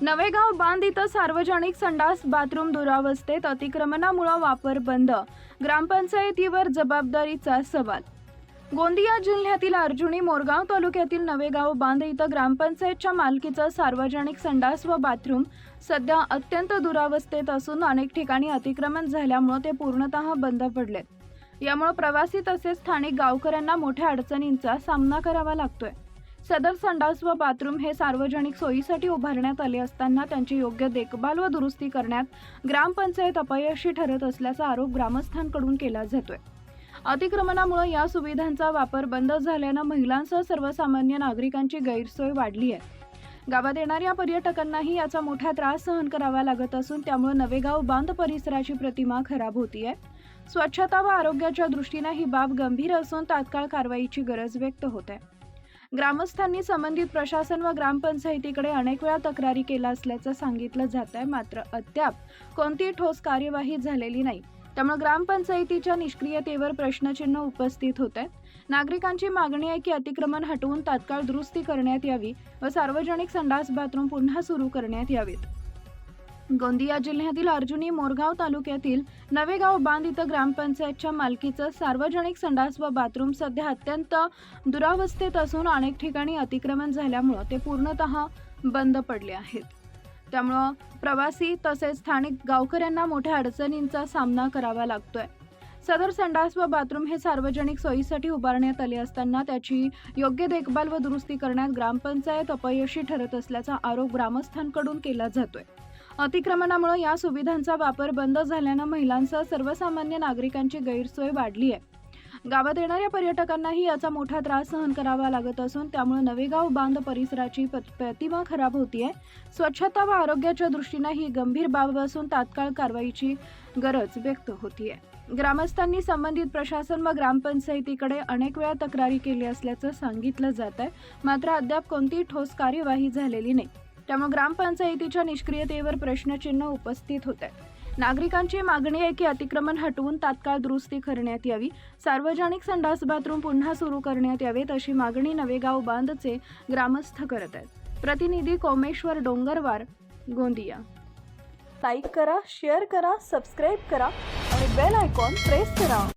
नवेगाव बांध इथं सार्वजनिक संडास बाथरूम दुरावस्थेत, अतिक्रमणामुळे वापर बंद, ग्रामपंचायतीवर जबाबदारीचा सवाल। गोंदिया जिल्ह्यातील अर्जुनी मोरगाव तालुक्यातील नवेगाव बांध इथं ग्रामपंचायतच्या मालकीचं सार्वजनिक संडास व बाथरूम सध्या अत्यंत दुरावस्थेत असून अनेक ठिकाणी अतिक्रमण झाल्यामुळे ते पूर्णतः बंद पडलेत। यामुळे प्रवासी तसेच स्थानिक गावकऱ्यांना मोठ्या अडचणींचा सामना करावा लागतोय। सदर संडास व बाथरूम हे सार्वजनिक सोयीसाठी उभारण्यात आले असताना त्यांची योग्य देखभाल व दुरुस्ती करण्यात ग्रामपंचायत अपयशी ठरत असल्याचा आरोप ग्रामस्थांकडून केला जातोय। अतिक्रमणामुळे या सुविधांचा वापर बंद झाल्यानं महिलांसह सर्वसामान्य नागरिकांची गैरसोय वाढली आहे। गावात येणाऱ्या पर्यटकांनाही याचा मोठा त्रास सहन करावा लागत असून त्यामुळे नवेगाव बांध परिसराची प्रतिमा खराब होतीये। स्वच्छता व आरोग्याच्या दृष्टीने ही बाब गंभीर असून तात्काळ कारवाईची गरज व्यक्त होत आहे। ग्रामस्थांनी संबंधित प्रशासन व ग्रामपंचायतीकडे अनेक वेळा तक्रारी केल्या असल्याचं सांगितलं जात आहे, मात्र अद्याप कोणतीही ठोस कार्यवाही झालेली नाही। त्यामुळे ग्रामपंचायतीच्या निष्क्रियतेवर प्रश्नचिन्ह उपस्थित होत आहे। नागरिकांची मागणी आहे की अतिक्रमण हटवून तात्काळ दुरुस्ती करण्यात यावी व सार्वजनिक संडास बाथरूम पुन्हा सुरू करण्यात यावेत। गोंदिया जिल्ह्यातील अर्जुनी मोरगाव तालुक्यातील नवेगाव बांध इथं ग्रामपंचायतच्या मालकीचं सार्वजनिक संडास व बाथरूम सध्या अत्यंत दुरावस्थेत असून अनेक ठिकाणी अतिक्रमण झाल्यामुळे ते पूर्णतः बंद पडले आहेत। त्यामुळे प्रवासी तसेच स्थानिक गावकऱ्यांना मोठ्या अडचणींचा सामना करावा लागतोय। सदर संडास व बाथरूम हे सार्वजनिक सोयीसाठी उभारण्यात आले असताना त्याची योग्य देखभाल व दुरुस्ती करण्यात ग्रामपंचायत अपयशी ठरत असल्याचा आरोप ग्रामस्थांकडून केला जातोय। अतिक्रमणामुळे या सुविधांचा वापर बंद झाल्यानं महिलांसह सर्वसामान्य नागरिकांची गैरसोय वाढली आहे। गावात येणाऱ्या पर्यटकांनाही याचा मोठा त्रास सहन करावा लागत असून त्यामुळे नवेगाव बांध परिसराची प्रतिमा खराब होतीये। स्वच्छता व आरोग्याच्या दृष्टीने ही गंभीर बाब असून तात्काळ कारवाईची गरज व्यक्त होतीये। ग्रामस्थांनी संबंधित प्रशासन व ग्रामपंचायतीकडे अनेक वेळा तक्रारी केली असल्याचं सांगितलं जात आहे, मात्र अद्याप कोणतीही ठोस कार्यवाही झालेली नाही। त्यामुळे ग्रामपंचायतीच्या निष्क्रियतेवर प्रश्नचिन्ह उपस्थित होत आहे। नागरिकांची मागणी आहे की अतिक्रमण हटवून तात्काळ दुरुस्ती करण्यात यावी, सार्वजनिक संडास बाथरूम पुन्हा सुरू करण्यात यावेत अशी मागणी नवेगाव बांधचे ग्रामस्थ करत आहेत। प्रतिनिधी कोमेश्वर डोंगरवार, गोंदिया। लाईक करा, शेअर करा, सबस्क्राईब करा आणि बेल आयकॉन प्रेस करा।